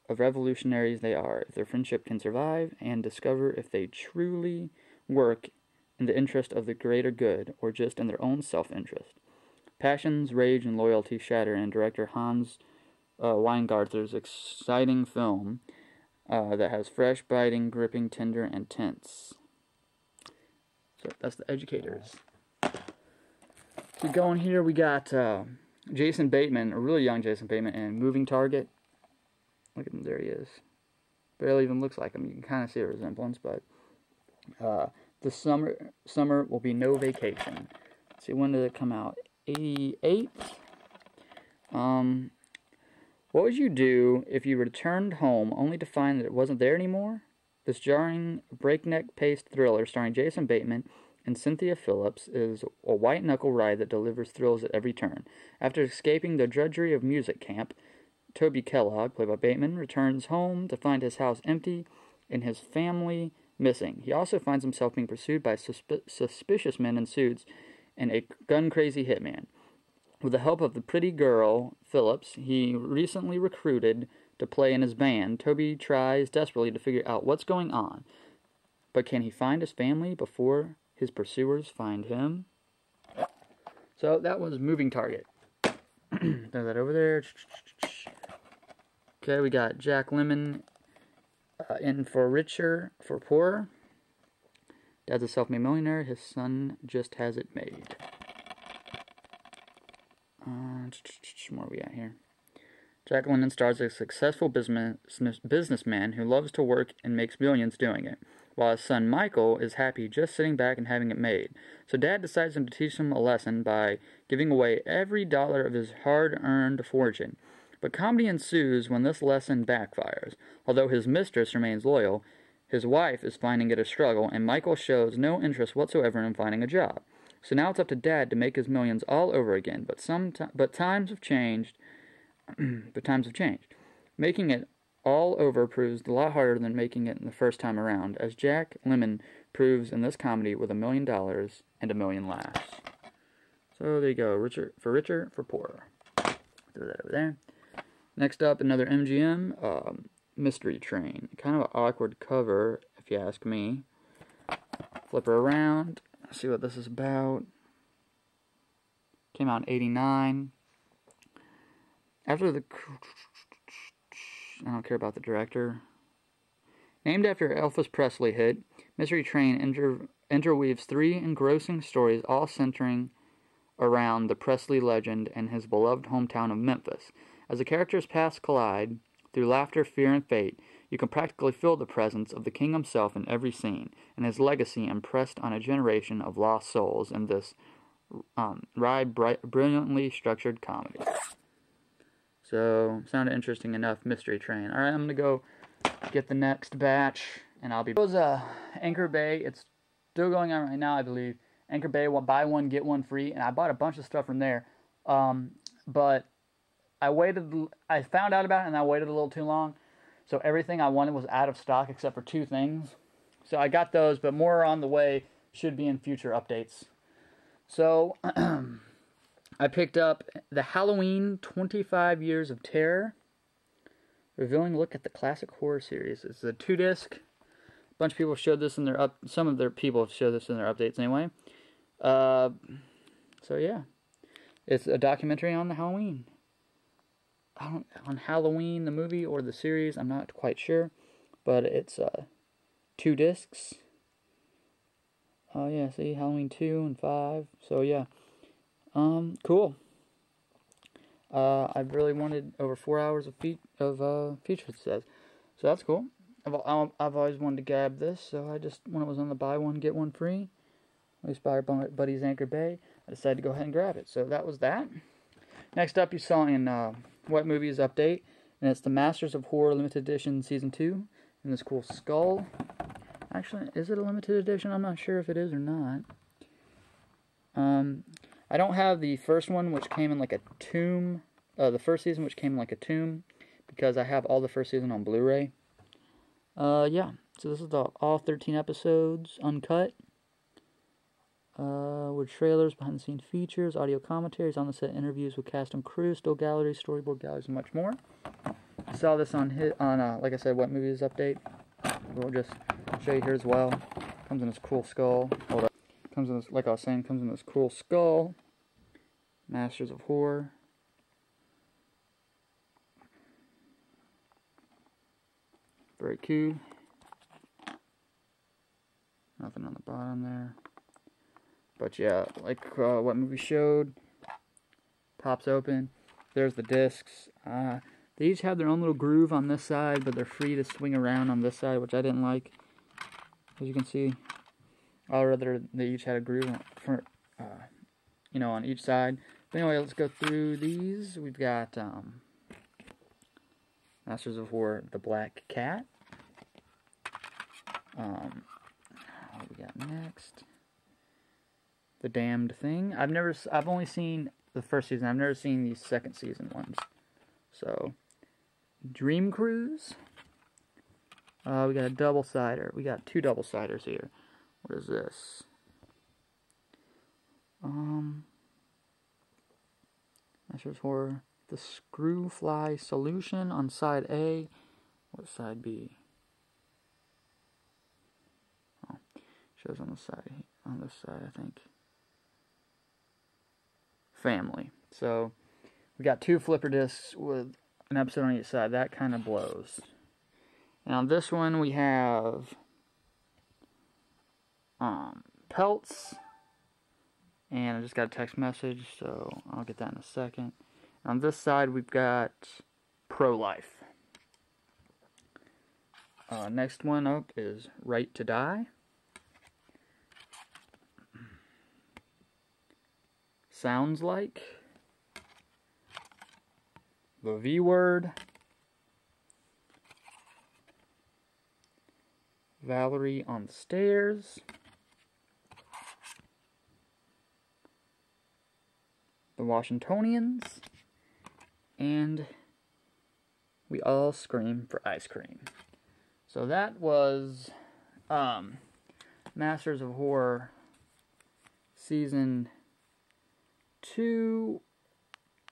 of revolutionaries they are, if their friendship can survive, and discover if they truly work in the interest of the greater good, or just in their own self-interest. Passions, rage, and loyalty shatter in director Hans Weingartner's exciting film that has fresh, biting, gripping, tender, and tense. So that's The Educators. Keep going here. We got Jason Bateman, a really young Jason Bateman, in Moving Target. Look at him, there he is. Barely even looks like him. You can kind of see a resemblance, but the summer will be no vacation. Let's see, when did it come out? 88. What would you do if you returned home only to find that it wasn't there anymore? This jarring, breakneck-paced thriller starring Jason Bateman and Cynthia Phillips is a white-knuckle ride that delivers thrills at every turn. After escaping the drudgery of music camp, Toby Kellogg, played by Bateman, returns home to find his house empty and his family missing. He also finds himself being pursued by suspicious men in suits and a gun-crazy hitman. With the help of the pretty girl, Phillips, he recently recruited to play in his band, Toby tries desperately to figure out what's going on. But can he find his family before his pursuers find him? So that was Moving Target. Throw that over there. Okay, we got Jack Lemmon in For Richer, For Poorer. Dad's a self-made millionaire. His son just has it made. Where are we at here? Jack Lemmon stars as a successful businessman who loves to work and makes millions doing it, while his son Michael is happy just sitting back and having it made. So Dad decides to teach him a lesson by giving away every dollar of his hard-earned fortune. But comedy ensues when this lesson backfires. Although his mistress remains loyal, his wife is finding it a struggle, and Michael shows no interest whatsoever in finding a job. So now it's up to Dad to make his millions all over again. But times have changed. Making it all over proves a lot harder than making it the first time around, as Jack Lemmon proves in this comedy with $1 million and 1 million laughs. So there you go, For Richer, For Poorer. Throw that over there. Next up, another MGM, Mystery Train. Kind of an awkward cover, if you ask me. Flip her around. See what this is about. Came out in 89. After the... I don't care about the director. Named after Elvis Presley hit, Mystery Train interweaves 3 engrossing stories, all centering around the Presley legend and his beloved hometown of Memphis. As the characters' paths collide, through laughter, fear, and fate, you can practically feel the presence of the king himself in every scene, and his legacy impressed on a generation of lost souls in this brilliantly structured comedy. So, sounded interesting enough, Mystery Train. Alright, I'm going to go get the next batch, and I'll be... It was Anchor Bay. It's still going on right now, I believe. Anchor Bay, buy one, get one free, and I bought a bunch of stuff from there. But I found out about it, and I waited a little too long. So everything I wanted was out of stock except for 2 things. So I got those, but more are on the way. Should be in future updates. So... I picked up the Halloween 25 Years of Terror, revealing a look at the classic horror series. It's a 2-disc. A bunch of people showed this in their some of their people have showed this in their updates anyway. So yeah, it's a documentary on the Halloween. On Halloween, the movie or the series, I'm not quite sure, but it's 2 discs. Oh yeah, see, Halloween 2 and 5. So yeah. Cool. I've really wanted over 4 hours of features, it says. So that's cool. I've always wanted to grab this, so I just, when it was on the buy one, get one free, at least by our buddies Anchor Bay, I decided to go ahead and grab it. So that was that. Next up, you saw in What Movies Update, and it's the Masters of Horror Limited Edition Season 2, and this cool skull. Actually, is it a limited edition? I'm not sure if it is or not. I don't have the first one, which came in like a tomb, the first season, which came in like a tomb, because I have all the first season on Blu-ray. Yeah, so this is all 13 episodes, uncut, with trailers, behind-the-scenes features, audio commentaries, on-the-set interviews with cast and crew, still galleries, storyboard galleries, and much more. saw this on like I said, What Movies Update. We'll just show you here as well. Comes in this cool skull. Hold up. Comes in this, like I was saying, comes in this cool skull. Masters of Horror. Very cool. Nothing on the bottom there. But yeah, like What Movie showed. Pops open. There's the discs. They each have their own little groove on this side, but they're free to swing around on this side, which I didn't like. As you can see, or rather, they each had a groove for, you know, on each side. But anyway, let's go through these. We've got Masters of Horror, The Black Cat. What do we got next? The Damned Thing. I've only seen the first season. I've never seen the second season ones. So, Dream Cruise. We got a double-sider. We got 2 double-siders here. What is this? Masters Horror. The Screwfly Solution on side A. What side B? Oh, shows on the side. On this side, I think. Family. So, we got 2 flipper discs with an episode on each side. That kind of blows. Now, this one we have Pelts. And I just got a text message, so I'll get that in a second. On this side, we've got Pro-Life. Next one up is Right to Die. Sounds Like. The V Word. Valerie on the Stairs. The Washingtonians. And We All Scream for Ice Cream. So that was Masters of Horror Season 2,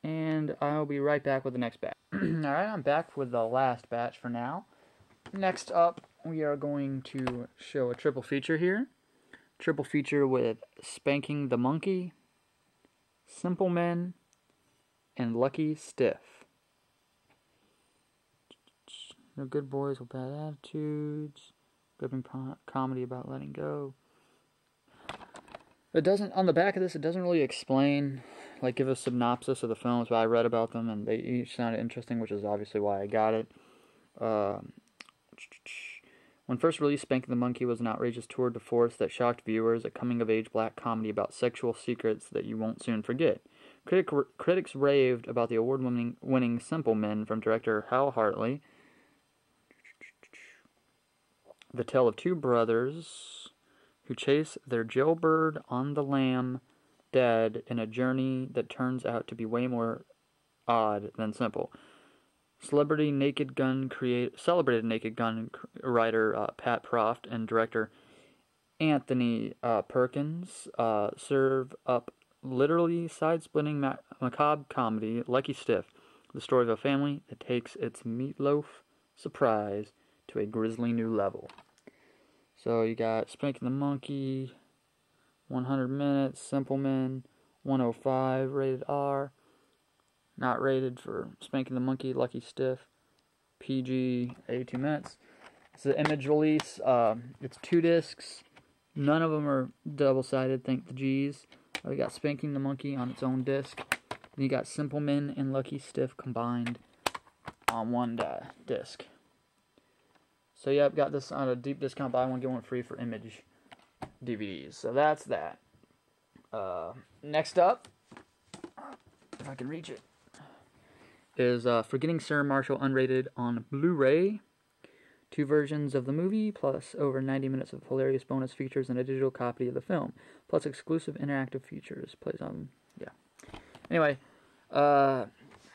and I'll be right back with the next batch. Alright, I'm back with the last batch for now. Next up, we are going to show a triple feature here. Triple feature with Spanking the Monkey, Simple Men, and Lucky Stiff. No good boys with bad attitudes. Gripping comedy about letting go. It doesn't, on the back of this, it doesn't really explain, like give a synopsis of the films, but I read about them and they each sounded interesting, which is obviously why I got it. When first released, Spanking the Monkey was an outrageous tour de force that shocked viewers, a coming-of-age black comedy about sexual secrets that you won't soon forget. Critics raved about the award-winning Simple Men from director Hal Hartley. The tale of 2 brothers who chase their jailbird on the lamb dead in a journey that turns out to be way more odd than simple. Celebrated Naked Gun writer Pat Proft and director Anthony Perkins serve up literally side-splitting macabre comedy Lucky Stiff, the story of a family that takes its meatloaf surprise to a grisly new level. So you got Spanking the Monkey, 100 minutes, Simple Men, 105, rated R. Not rated for Spanking the Monkey, Lucky Stiff, PG, 82 minutes. It's an Image release. It's 2 discs. None of them are double-sided, thank the G's. We got Spanking the Monkey on its own disc. Then you got Simple Men and Lucky Stiff combined on one disc. So yeah, I've got this on a deep discount, buy one, get one free for Image DVDs. So that's that. Next up, if I can reach it, is Forgetting Sarah Marshall unrated on Blu-ray. 2 versions of the movie, plus over 90 minutes of hilarious bonus features and a digital copy of the film, plus exclusive interactive features. Plays on, yeah. Anyway,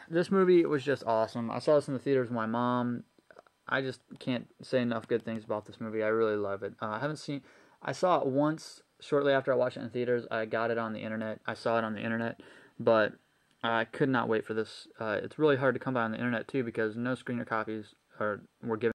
this movie was just awesome. I saw this in the theaters with my mom. I just can't say enough good things about this movie. I really love it. I saw it once shortly after I watched it in theaters. I got it on the internet. I saw it on the internet, but I could not wait for this. It's really hard to come by on the internet too because no screener copies were given.